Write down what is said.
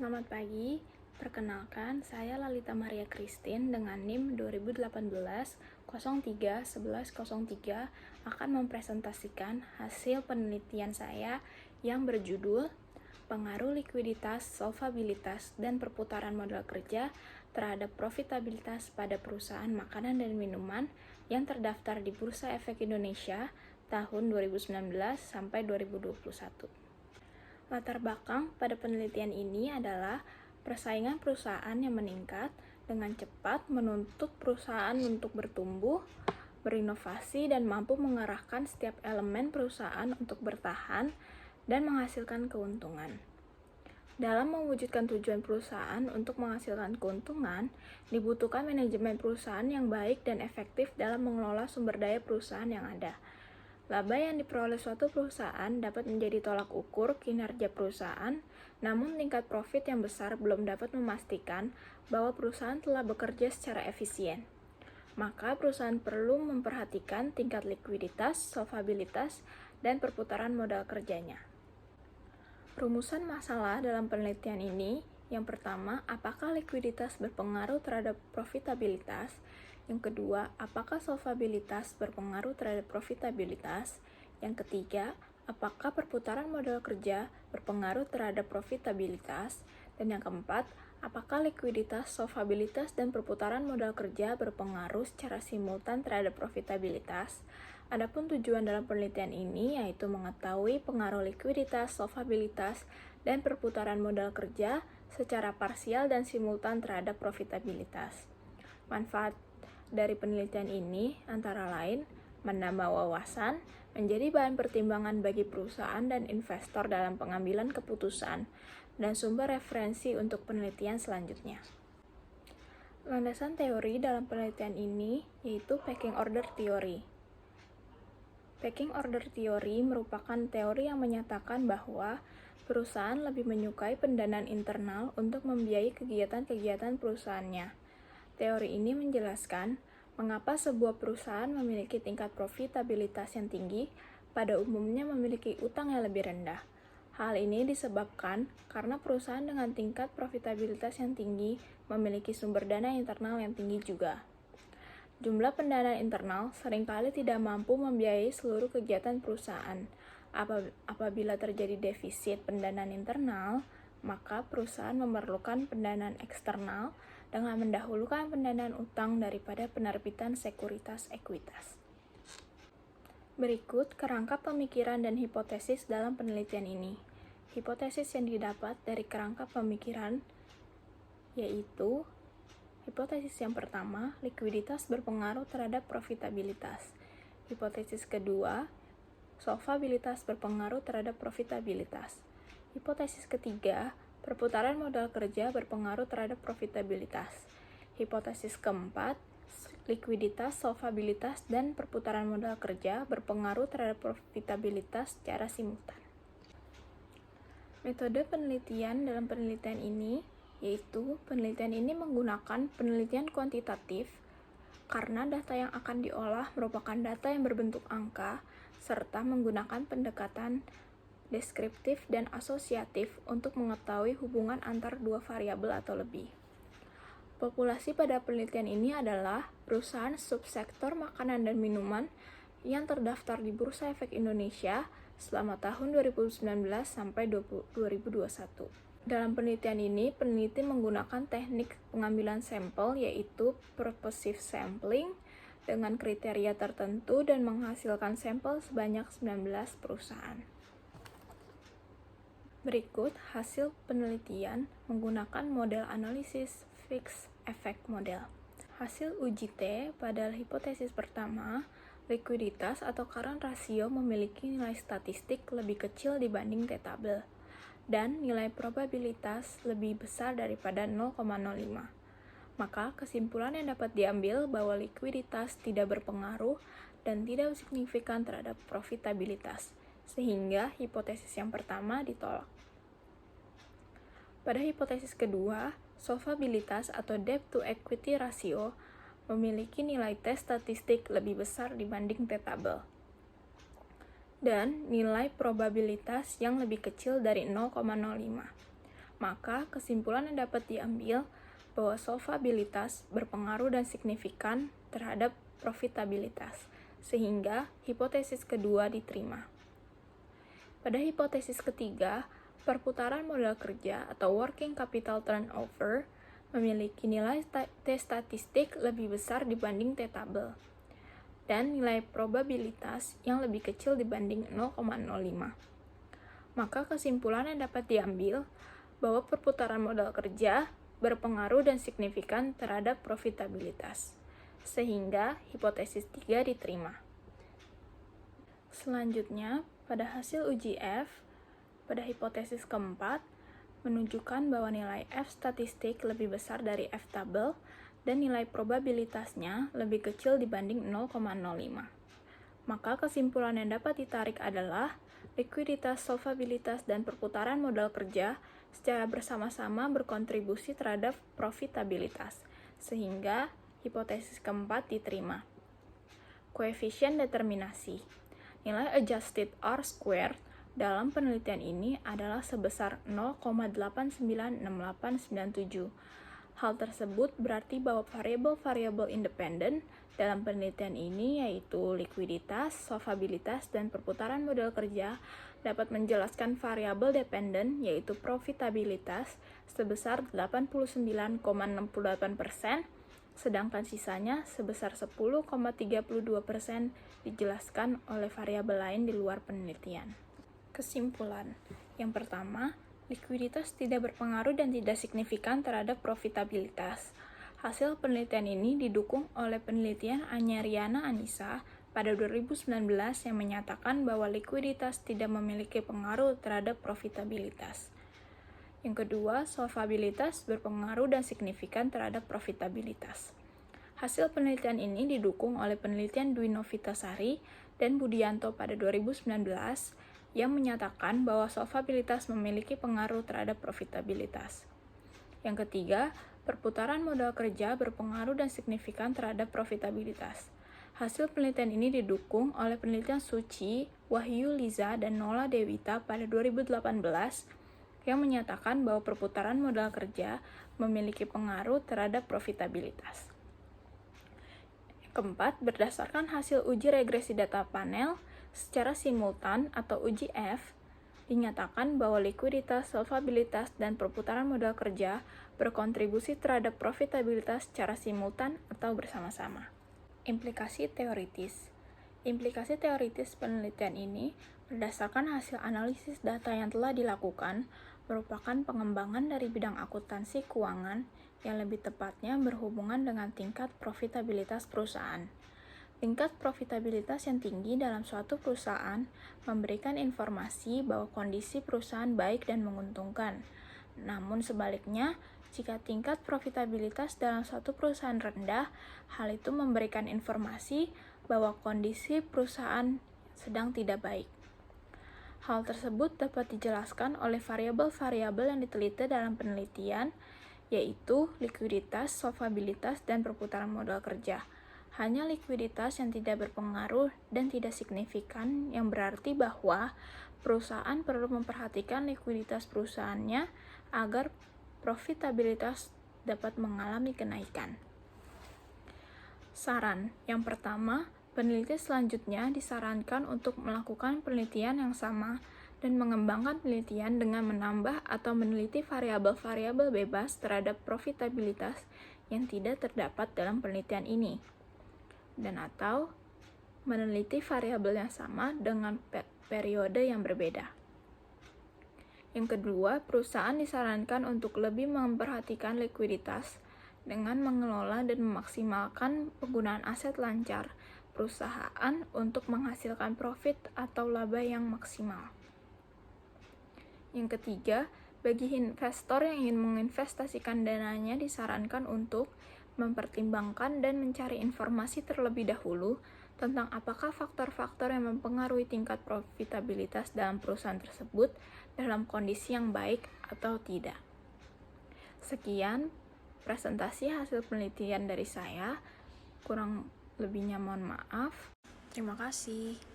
Selamat pagi, perkenalkan saya Lalita Maria Christine dengan NIM 2018-03-1103 akan mempresentasikan hasil penelitian saya yang berjudul Pengaruh Likuiditas, Solvabilitas, dan Perputaran Modal Kerja terhadap Profitabilitas pada Perusahaan Makanan dan Minuman yang terdaftar di Bursa Efek Indonesia tahun 2019 sampai 2021. Latar belakang pada penelitian ini adalah persaingan perusahaan yang meningkat dengan cepat menuntut perusahaan untuk bertumbuh, berinovasi, dan mampu mengarahkan setiap elemen perusahaan untuk bertahan dan menghasilkan keuntungan. Dalam mewujudkan tujuan perusahaan untuk menghasilkan keuntungan, dibutuhkan manajemen perusahaan yang baik dan efektif dalam mengelola sumber daya perusahaan yang ada. Laba yang diperoleh suatu perusahaan dapat menjadi tolak ukur kinerja perusahaan, namun tingkat profit yang besar belum dapat memastikan bahwa perusahaan telah bekerja secara efisien. Maka perusahaan perlu memperhatikan tingkat likuiditas, solvabilitas, dan perputaran modal kerjanya. Rumusan masalah dalam penelitian ini, yang pertama, apakah likuiditas berpengaruh terhadap profitabilitas? Yang kedua, apakah solvabilitas berpengaruh terhadap profitabilitas? Yang ketiga, apakah perputaran modal kerja berpengaruh terhadap profitabilitas? Dan yang keempat, apakah likuiditas, solvabilitas, dan perputaran modal kerja berpengaruh secara simultan terhadap profitabilitas? Adapun tujuan dalam penelitian ini yaitu mengetahui pengaruh likuiditas, solvabilitas, dan perputaran modal kerja secara parsial dan simultan terhadap profitabilitas. Manfaat dari penelitian ini antara lain menambah wawasan, menjadi bahan pertimbangan bagi perusahaan dan investor dalam pengambilan keputusan, dan sumber referensi untuk penelitian selanjutnya. Landasan teori dalam penelitian ini yaitu Pecking Order Theory. Pecking Order Theory merupakan teori yang menyatakan bahwa perusahaan lebih menyukai pendanaan internal untuk membiayai kegiatan-kegiatan perusahaannya. Teori ini menjelaskan mengapa sebuah perusahaan memiliki tingkat profitabilitas yang tinggi pada umumnya memiliki utang yang lebih rendah. Hal ini disebabkan karena perusahaan dengan tingkat profitabilitas yang tinggi memiliki sumber dana internal yang tinggi juga. Jumlah pendanaan internal seringkali tidak mampu membiayai seluruh kegiatan perusahaan. Apabila terjadi defisit pendanaan internal, maka perusahaan memerlukan pendanaan eksternal dengan mendahulukan pendanaan utang daripada penerbitan sekuritas ekuitas. Berikut kerangka pemikiran dan hipotesis dalam penelitian ini. Hipotesis yang didapat dari kerangka pemikiran yaitu hipotesis yang pertama, likuiditas berpengaruh terhadap profitabilitas. Hipotesis kedua, solvabilitas berpengaruh terhadap profitabilitas. Hipotesis ketiga, perputaran modal kerja berpengaruh terhadap profitabilitas. Hipotesis keempat, likuiditas, solvabilitas, dan perputaran modal kerja berpengaruh terhadap profitabilitas secara simultan. Metode penelitian dalam penelitian ini yaitu penelitian ini menggunakan penelitian kuantitatif karena data yang akan diolah merupakan data yang berbentuk angka serta menggunakan pendekatan deskriptif dan asosiatif untuk mengetahui hubungan antar dua variabel atau lebih. Populasi pada penelitian ini adalah perusahaan subsektor makanan dan minuman yang terdaftar di Bursa Efek Indonesia selama tahun 2019 sampai 2021. Dalam penelitian ini, peneliti menggunakan teknik pengambilan sampel yaitu purposive sampling dengan kriteria tertentu dan menghasilkan sampel sebanyak 19 perusahaan. Berikut hasil penelitian menggunakan model analisis fixed effect model. Hasil uji T pada hipotesis pertama, likuiditas atau current ratio memiliki nilai statistik lebih kecil dibanding T-tabel, dan nilai probabilitas lebih besar daripada 0,05. Maka kesimpulan yang dapat diambil bahwa likuiditas tidak berpengaruh dan tidak signifikan terhadap profitabilitas, sehingga hipotesis yang pertama ditolak. Pada hipotesis kedua, solvabilitas atau debt to equity ratio memiliki nilai T statistik lebih besar dibanding T-tabel, dan nilai probabilitas yang lebih kecil dari 0,05. Maka kesimpulan yang dapat diambil bahwa solvabilitas berpengaruh dan signifikan terhadap profitabilitas, sehingga hipotesis kedua diterima. Pada hipotesis ketiga, perputaran modal kerja atau working capital turnover memiliki nilai T statistik lebih besar dibanding T tabel, dan nilai probabilitas yang lebih kecil dibanding 0,05. Maka kesimpulan yang dapat diambil bahwa perputaran modal kerja berpengaruh dan signifikan terhadap profitabilitas, sehingga hipotesis 3 diterima. Selanjutnya, pada hasil uji F, pada hipotesis keempat, menunjukkan bahwa nilai F statistik lebih besar dari F tabel dan nilai probabilitasnya lebih kecil dibanding 0,05. Maka kesimpulan yang dapat ditarik adalah likuiditas, solvabilitas, dan perputaran modal kerja secara bersama-sama berkontribusi terhadap profitabilitas, sehingga hipotesis keempat diterima. Koefisien determinasi. Nilai adjusted R-squared dalam penelitian ini adalah sebesar 0,896897. Hal tersebut berarti bahwa variabel-variabel independen dalam penelitian ini yaitu likuiditas, solvabilitas, dan perputaran modal kerja dapat menjelaskan variabel dependen yaitu profitabilitas sebesar 89,68%, sedangkan sisanya sebesar 10,32% dijelaskan oleh variabel lain di luar penelitian. Kesimpulan. Yang pertama, likuiditas tidak berpengaruh dan tidak signifikan terhadap profitabilitas. Hasil penelitian ini didukung oleh penelitian Anyariana Anissa pada 2019 yang menyatakan bahwa likuiditas tidak memiliki pengaruh terhadap profitabilitas. Yang kedua, solvabilitas berpengaruh dan signifikan terhadap profitabilitas. Hasil penelitian ini didukung oleh penelitian Dwi Novitasari dan Budianto pada 2019 yang menyatakan bahwa solvabilitas memiliki pengaruh terhadap profitabilitas. Yang ketiga, perputaran modal kerja berpengaruh dan signifikan terhadap profitabilitas. Hasil penelitian ini didukung oleh penelitian Suci, Wahyu Liza, dan Nola Dewita pada 2018 yang menyatakan bahwa perputaran modal kerja memiliki pengaruh terhadap profitabilitas. Keempat, berdasarkan hasil uji regresi data panel secara simultan atau uji F, dinyatakan bahwa likuiditas, solvabilitas, dan perputaran modal kerja berkontribusi terhadap profitabilitas secara simultan atau bersama-sama. Implikasi teoritis. Implikasi teoritis penelitian ini berdasarkan hasil analisis data yang telah dilakukan merupakan pengembangan dari bidang akuntansi keuangan yang lebih tepatnya berhubungan dengan tingkat profitabilitas perusahaan. Tingkat profitabilitas yang tinggi dalam suatu perusahaan memberikan informasi bahwa kondisi perusahaan baik dan menguntungkan. Namun sebaliknya, jika tingkat profitabilitas dalam suatu perusahaan rendah, hal itu memberikan informasi bahwa kondisi perusahaan sedang tidak baik. Hal tersebut dapat dijelaskan oleh variabel-variabel yang diteliti dalam penelitian, yaitu likuiditas, solvabilitas, dan perputaran modal kerja. Hanya likuiditas yang tidak berpengaruh dan tidak signifikan, yang berarti bahwa perusahaan perlu memperhatikan likuiditas perusahaannya agar profitabilitas dapat mengalami kenaikan. Saran. Yang pertama, peneliti selanjutnya disarankan untuk melakukan penelitian yang sama dan mengembangkan penelitian dengan menambah atau meneliti variabel-variabel bebas terhadap profitabilitas yang tidak terdapat dalam penelitian ini, dan atau meneliti variabel yang sama dengan periode yang berbeda. Yang kedua, perusahaan disarankan untuk lebih memperhatikan likuiditas dengan mengelola dan memaksimalkan penggunaan aset lancar perusahaan untuk menghasilkan profit atau laba yang maksimal. Yang ketiga, bagi investor yang ingin menginvestasikan dananya disarankan untuk mempertimbangkan dan mencari informasi terlebih dahulu tentang apakah faktor-faktor yang mempengaruhi tingkat profitabilitas dalam perusahaan tersebut dalam kondisi yang baik atau tidak. Sekian presentasi hasil penelitian dari saya, kurang lebihnya mohon maaf. Terima kasih.